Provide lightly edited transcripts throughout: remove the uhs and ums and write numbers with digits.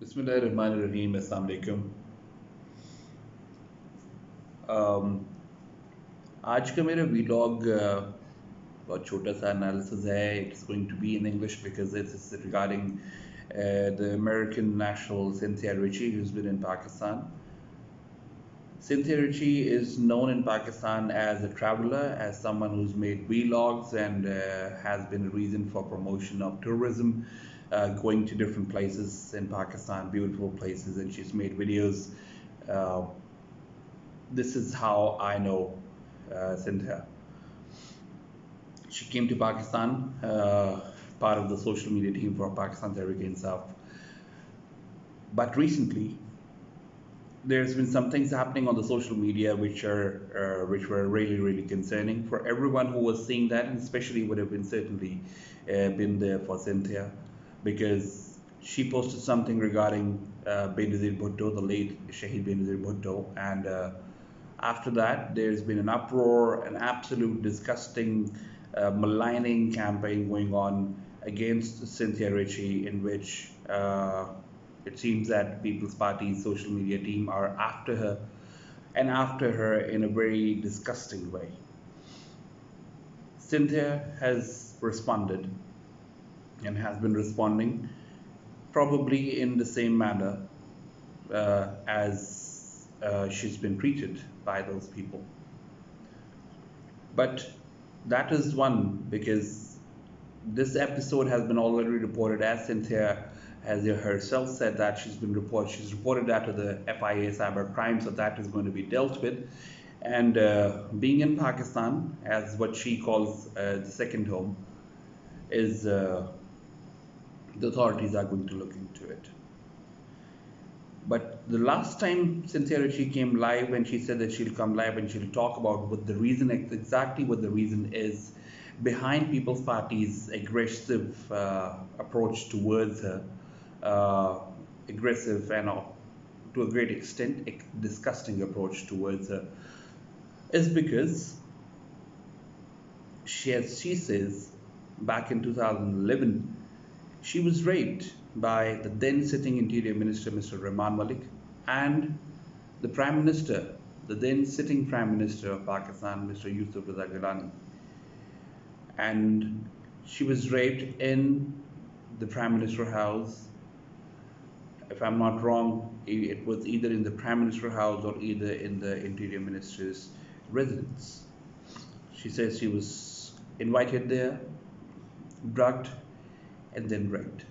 बिस्मिल्लाहिर्रहमानिर्रहीम अस्सलाम वालेकुम। आज का मेरा वीलॉग बहुत छोटा सा एनालिसिस है. It's going to be in English because it's regarding the American national Cynthia Richie, who's been in Pakistan. Cynthia Richie is known in Pakistan as a traveler, as someone who's made vlogs and has been a reason for promotion of tourism, going to different places in Pakistan, beautiful places, and she's made videos. Uh, this is how I know Cynthia. She came to Pakistan, part of the social media team for Pakistan Tehreek Insaf. But recently, there's been some things happening on the social media which were really concerning for everyone who was seeing that, and especially would have been certainly been there for Cynthia, because she posted something regarding Benazir Bhutto, the late Shahid Benazir Bhutto, and after that there's been an uproar, an absolute disgusting maligning campaign going on against Cynthia Richie, in which it seems that People's Party's social media team are after her, and after her in a very disgusting way. Cynthia has responded and has been responding probably in the same manner as she's been treated by those people. But that is one, because this episode has been already reported, as Cynthia has herself said that she's reported that to the FIA cybercrime, so that is going to be dealt with. And being in Pakistan, as what she calls the second home, is the authorities are going to look into it. But the last time Cynthia Richie came live, and she said that she'll come live and she'll talk about what the reason, exactly what the reason is behind People's Party's aggressive approach towards her, aggressive and to a great extent disgusting approach towards her, is because she says back in 2011 she was raped by the then sitting Interior Minister, Mr. Rehman Malik, and the Prime Minister, the then sitting Prime Minister of Pakistan, Mr. Raza. And she was raped in the Prime Minister house. If I'm not wrong, it was either in the Prime Minister house or either in the Interior Minister's residence. She says she was invited there, drugged, and then raped.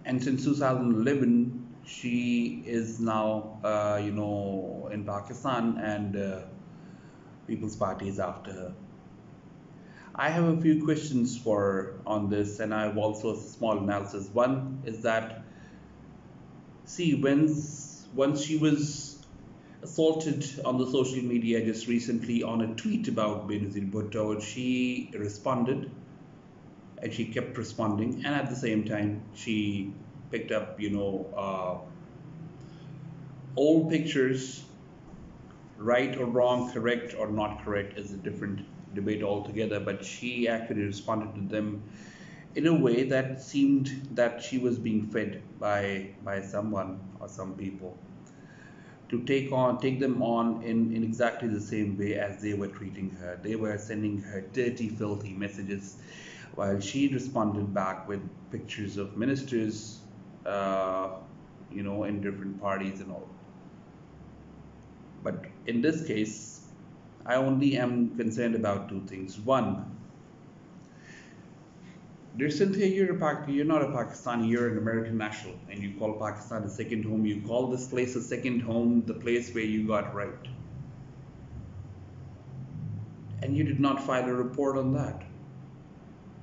And since 2011, she is now, in Pakistan, and People's Party is after her. I have a few questions on this, and I have also a small analysis. One is that, see, once she was assaulted on the social media just recently on a tweet about Benazir Bhutto, she responded, and she kept responding, and at the same time she picked up old pictures. Right or wrong, correct or not correct is a different debate altogether, but she actually responded to them in a way that seemed that she was being fed by someone or some people to take them on in exactly the same way as they were treating her. They were sending her dirty, filthy messages, while she responded back with pictures of ministers, in different parties and all. But in this case, I only am concerned about two things. One, dear Cynthia, you're not a Pakistani, you're an American national, and you call Pakistan a second home. You call this place a second home, the place where you got raped. And you did not file a report on that.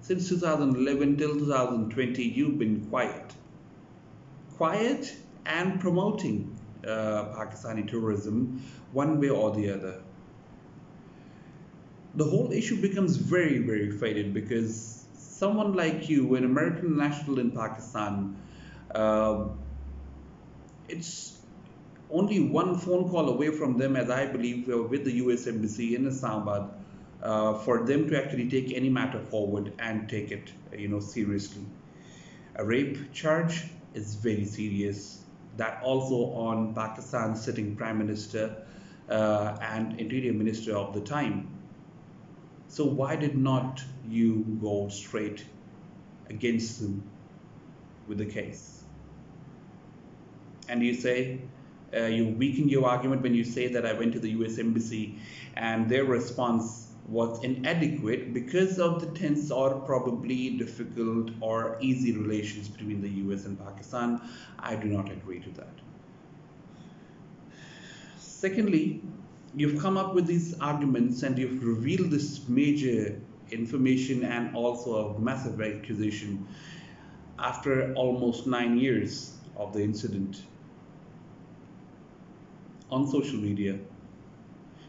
Since 2011 till 2020, you've been quiet and promoting Pakistani tourism one way or the other. The whole issue becomes very faded, because someone like you, an American national in Pakistan, it's only one phone call away from them, as I believe, with the US Embassy in Islamabad, for them to actually take any matter forward and take it seriously. A rape charge is very serious. That also on Pakistan's sitting Prime Minister and Interior Minister of the time. So why did not you go straight against them with the case? And you say, you weaken your argument when you say that I went to the US Embassy and their response was inadequate because of the tense or probably difficult or easy relations between the US and Pakistan. I do not agree to that. Secondly, you've come up with these arguments and you've revealed this major information and also a massive accusation after almost 9 years of the incident on social media.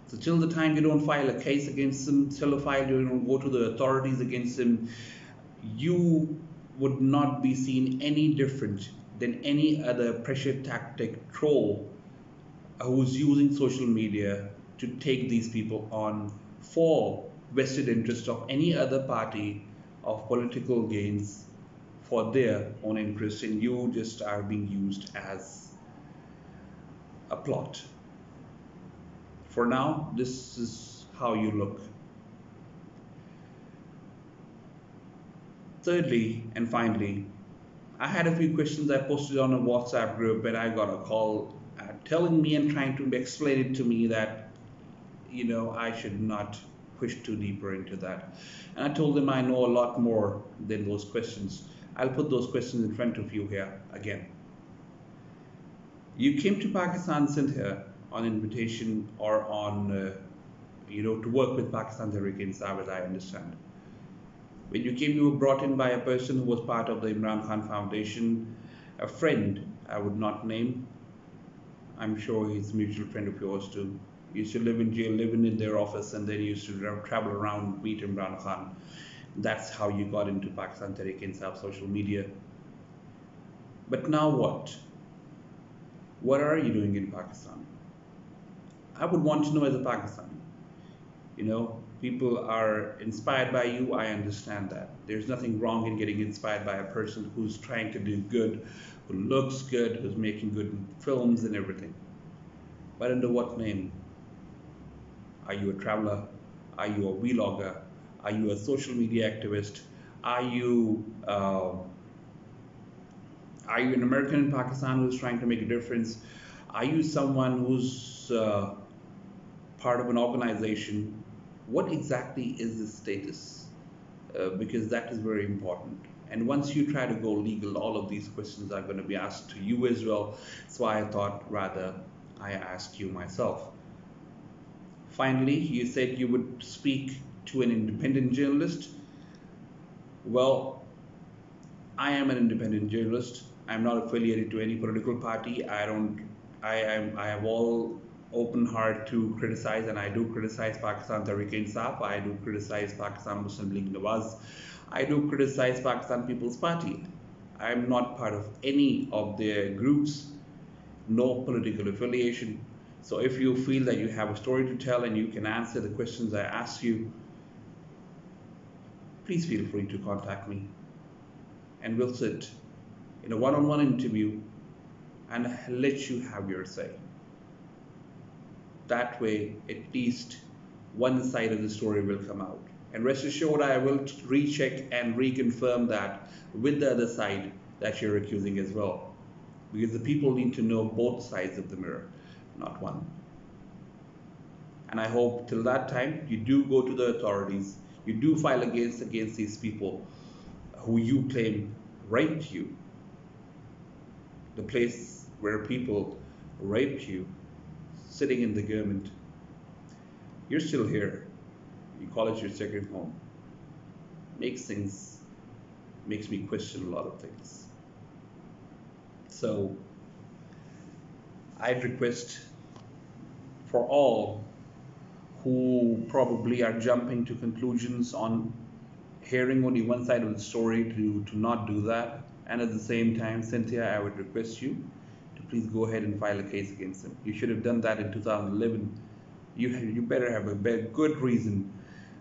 So till the time you don't file a case against him, till the file you don't go to the authorities against him, you would not be seen any different than any other pressure tactic troll who's using social media to take these people on for vested interest of any other party of political gains for their own interest, and you just are being used as a plot. For now, this is how you look. Thirdly and finally, I had a few questions I posted on a WhatsApp group and I got a call telling me and trying to explain it to me that, I should not push too deeper into that. And I told them I know a lot more than those questions. I'll put those questions in front of you here again. You came to Pakistan, Cynthia, on invitation or on, to work with Pakistan Tehreek-e-Insaf, as I understand. When you came, you were brought in by a person who was part of the Imran Khan Foundation, a friend I would not name. I'm sure he's a mutual friend of yours too. He used to live in jail, living in their office, and then he used to travel around, meet Imran Khan. That's how you got into Pakistan Tehreek-e-Insaf social media. But now what? What are you doing in Pakistan? I would want to know as a Pakistani. People are inspired by you. I understand that. There's nothing wrong in getting inspired by a person who's trying to do good, who looks good, who's making good films and everything. But under what name? Are you a traveler? Are you a vlogger? Are you a social media activist? Are you an American in Pakistan who's trying to make a difference? Are you someone who's part of an organization? What exactly is the status? Because that is very important. And once you try to go legal, all of these questions are going to be asked to you as well. So I thought rather I ask you myself. Finally, you said you would speak to an independent journalist. Well, I am an independent journalist. I'm not affiliated to any political party. I have all open heart to criticize, and I do criticize Pakistan Tehreek-e-Insaf. I do criticize Pakistan Muslim League Nawaz. I do criticize Pakistan People's Party. I'm not part of any of their groups, no political affiliation. So if you feel that you have a story to tell and you can answer the questions I ask you, please feel free to contact me. And we'll sit in a one-on-one interview and let you have your say. That way, at least one side of the story will come out. And rest assured, I will recheck and reconfirm that with the other side that you're accusing as well. Because the people need to know both sides of the mirror, not one. And I hope till that time, you do go to the authorities, you do file against these people who you claim raped you, the place where people raped you, sitting in the government. You're still here. You call it your second home. Makes me question a lot of things. So I'd request for all who probably are jumping to conclusions on hearing only one side of the story to not do that. And at the same time, Cynthia, I would request you to please go ahead and file a case against him. You should have done that in 2011. You better have a good reason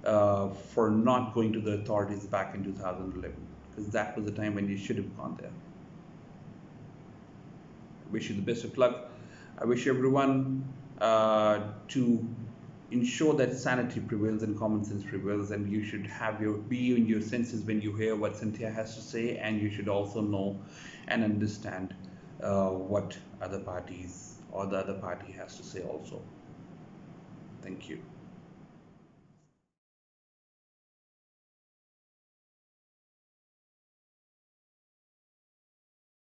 for not going to the authorities back in 2011. because that was the time when you should have gone there. I wish you the best of luck. I wish everyone to ensure that sanity prevails and common sense prevails, and you should have be in your senses when you hear what Cynthia has to say, and you should also know and understand what other parties or the other party has to say also. Thank you.